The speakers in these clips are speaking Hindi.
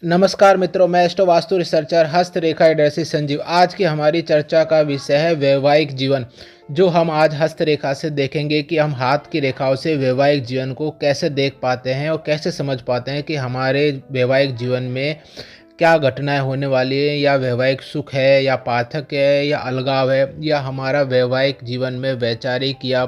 नमस्कार मित्रों, मैं एस्ट्रो वास्तु रिसर्चर हस्तरेखा एडर्सी संजीव। आज की हमारी चर्चा का विषय है वैवाहिक जीवन। जो हम आज हस्तरेखा से देखेंगे कि हम हाथ की रेखाओं से वैवाहिक जीवन को कैसे देख पाते हैं और कैसे समझ पाते हैं कि हमारे वैवाहिक जीवन में क्या घटनाएं होने वाली है, या वैवाहिक सुख है या पाठक है या अलगाव है, या हमारा वैवाहिक जीवन में वैचारिक या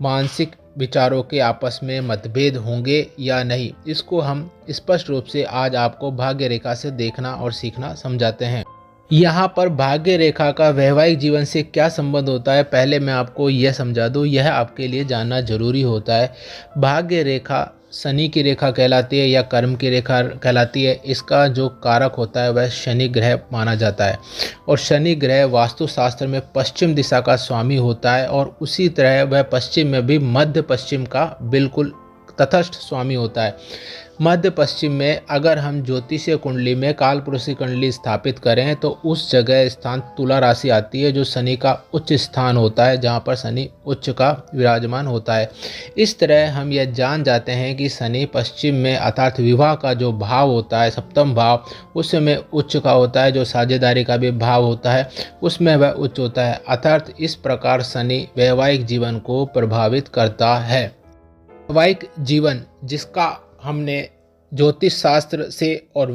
मानसिक विचारों के आपस में मतभेद होंगे या नहीं। इसको हम स्पष्ट रूप से आज आपको भाग्य रेखा से देखना और सीखना समझाते हैं। यहाँ पर भाग्य रेखा का वैवाहिक जीवन से क्या संबंध होता है, पहले मैं आपको यह समझा दूँ। यह आपके लिए जानना जरूरी होता है। भाग्य रेखा शनि की रेखा कहलाती है या कर्म की रेखा कहलाती है। इसका जो कारक होता है वह शनि ग्रह माना जाता है, और शनि ग्रह वास्तुशास्त्र में पश्चिम दिशा का स्वामी होता है, और उसी तरह वह पश्चिम में भी मध्य पश्चिम का बिल्कुल तटस्थ स्वामी होता है। मध्य पश्चिम में अगर हम ज्योतिषीय कुंडली में कालपुरुष की कुंडली स्थापित करें तो उस जगह स्थान तुला राशि आती है, जो शनि का उच्च स्थान होता है, जहाँ पर शनि उच्च का विराजमान होता है। इस तरह हम यह जान जाते हैं कि शनि पश्चिम में अर्थात विवाह का जो भाव होता है, सप्तम भाव, उसमें उच्च का होता है। जो साझेदारी का भी भाव होता है उसमें वह उच्च होता है। अर्थात इस प्रकार शनि वैवाहिक जीवन को प्रभावित करता है। वैवाहिक जीवन जिसका हमने ज्योतिष शास्त्र से और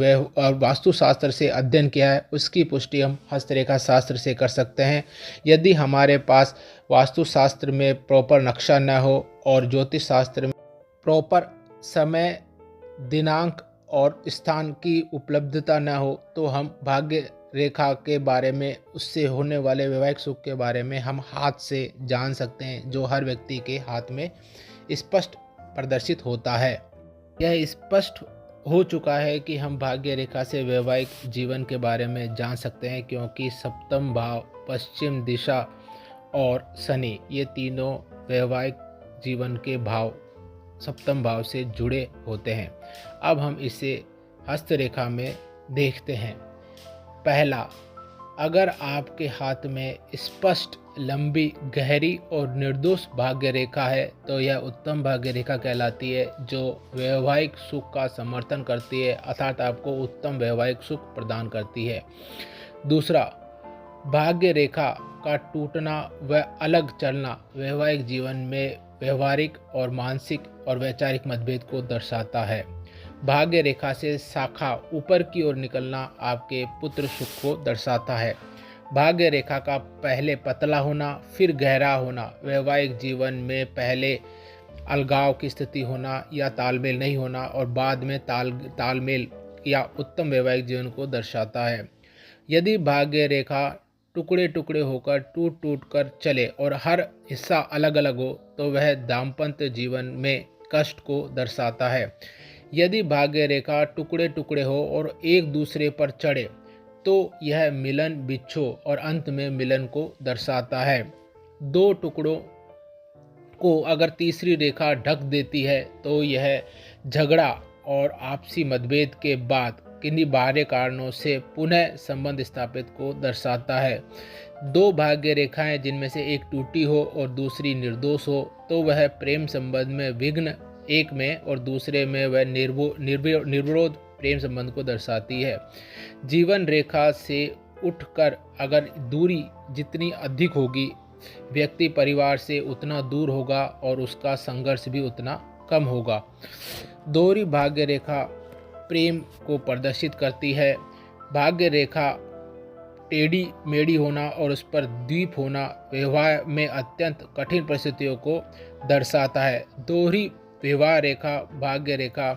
वास्तु शास्त्र से अध्ययन किया है, उसकी पुष्टि हम हस्तरेखा शास्त्र से कर सकते हैं। यदि हमारे पास वास्तु शास्त्र में प्रॉपर नक्शा न हो और ज्योतिष शास्त्र में प्रॉपर समय, दिनांक और स्थान की उपलब्धता न हो, तो हम भाग्य रेखा के बारे में, उससे होने वाले वैवाहिक सुख के बारे में हम हाथ से जान सकते हैं, जो हर व्यक्ति के हाथ में स्पष्ट प्रदर्शित होता है। यह स्पष्ट हो चुका है कि हम भाग्य रेखा से वैवाहिक जीवन के बारे में जान सकते हैं, क्योंकि सप्तम भाव, पश्चिम दिशा और शनि, ये तीनों वैवाहिक जीवन के भाव सप्तम भाव से जुड़े होते हैं। अब हम इसे हस्तरेखा में देखते हैं। पहला, अगर आपके हाथ में स्पष्ट, लंबी, गहरी और निर्दोष भाग्य रेखा है तो यह उत्तम भाग्य रेखा कहलाती है, जो वैवाहिक सुख का समर्थन करती है, अर्थात आपको उत्तम वैवाहिक सुख प्रदान करती है। दूसरा, भाग्य रेखा का टूटना व अलग चलना वैवाहिक जीवन में व्यवहारिक और मानसिक और वैचारिक मतभेद को दर्शाता है। भाग्य रेखा से शाखा ऊपर की ओर निकलना आपके पुत्र सुख को दर्शाता है। भाग्य रेखा का पहले पतला होना फिर गहरा होना वैवाहिक जीवन में पहले अलगाव की स्थिति होना या तालमेल नहीं होना, और बाद में तालमेल या उत्तम वैवाहिक जीवन को दर्शाता है। यदि भाग्य रेखा टुकड़े टुकड़े होकर टूट टूट कर चले और हर हिस्सा अलग अलग हो तो वह दाम्पत्य जीवन में कष्ट को दर्शाता है। यदि भाग्य रेखा टुकड़े टुकड़े हो और एक दूसरे पर चढ़े तो यह मिलन, बिच्छो और अंत में मिलन को दर्शाता है। दो टुकड़ों को अगर तीसरी रेखा ढक देती है तो यह झगड़ा और आपसी मतभेद के बाद किन्हीं बाहरी कारणों से पुनः संबंध स्थापित को दर्शाता है। दो भाग्य रेखाएं जिनमें से एक टूटी हो और दूसरी निर्दोष हो तो वह प्रेम संबंध में विघ्न, एक में और दूसरे में वह निर्विरोध प्रेम संबंध को दर्शाती है। जीवन रेखा से उठकर अगर दूरी जितनी अधिक होगी, व्यक्ति परिवार से उतना दूर होगा और उसका संघर्ष भी उतना कम होगा। दोहरी भाग्य रेखा प्रेम को प्रदर्शित करती है। भाग्य रेखा टेढ़ी मेढ़ी होना और उस पर द्वीप होना विवाह में अत्यंत कठिन परिस्थितियों को दर्शाता है। दोहरी विवाह रेखा भाग्य रेखा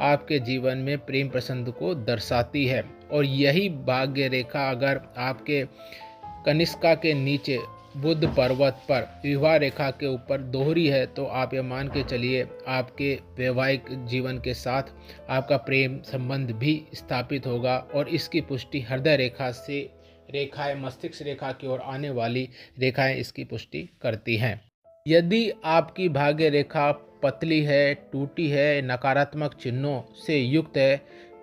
आपके जीवन में प्रेम प्रसंग को दर्शाती है, और यही भाग्य रेखा अगर आपके कनिष्का के नीचे बुध पर्वत पर विवाह रेखा के ऊपर दोहरी है तो आप ये मान के चलिए आपके वैवाहिक जीवन के साथ आपका प्रेम संबंध भी स्थापित होगा। और इसकी पुष्टि हृदय रेखा से रेखाएं, मस्तिष्क रेखा की ओर आने वाली रेखाएं इसकी पुष्टि करती हैं। यदि आपकी भाग्य रेखा पतली है, टूटी है, नकारात्मक चिन्हों से युक्त है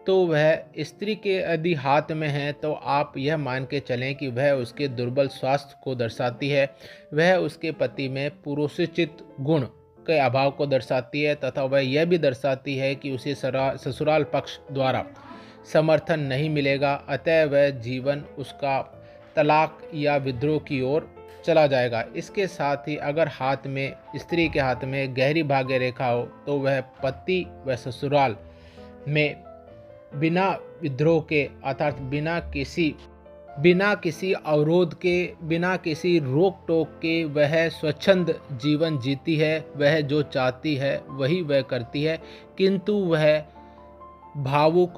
तो वह स्त्री के यदि हाथ में है तो आप यह मान के चलें कि वह उसके दुर्बल स्वास्थ्य को दर्शाती है। वह उसके पति में पुरुषोचित गुण के अभाव को दर्शाती है, तथा वह यह भी दर्शाती है कि उसे ससुराल पक्ष द्वारा समर्थन नहीं मिलेगा, अतः वह जीवन उसका तलाक या विद्रोह की ओर चला जाएगा। इसके साथ ही अगर हाथ में, स्त्री के हाथ में गहरी भाग्य रेखा हो तो वह पति व ससुराल में बिना विद्रोह के, अर्थात बिना किसी अवरोध के, बिना किसी रोक टोक के वह स्वच्छंद जीवन जीती है। वह जो चाहती है वही वह करती है, किंतु वह भावुक,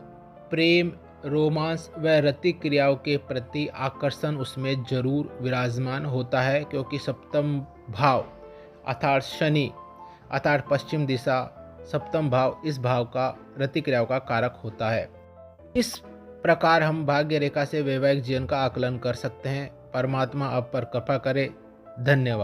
प्रेम, रोमांस व रतिक क्रियाओं के प्रति आकर्षण उसमें जरूर विराजमान होता है, क्योंकि सप्तम भाव अर्थात शनि, अर्थात पश्चिम दिशा, सप्तम भाव इस भाव का रतिक क्रियाओं का कारक होता है। इस प्रकार हम भाग्य रेखा से वैवाहिक जीवन का आकलन कर सकते हैं। परमात्मा आप पर कृपा करे। धन्यवाद।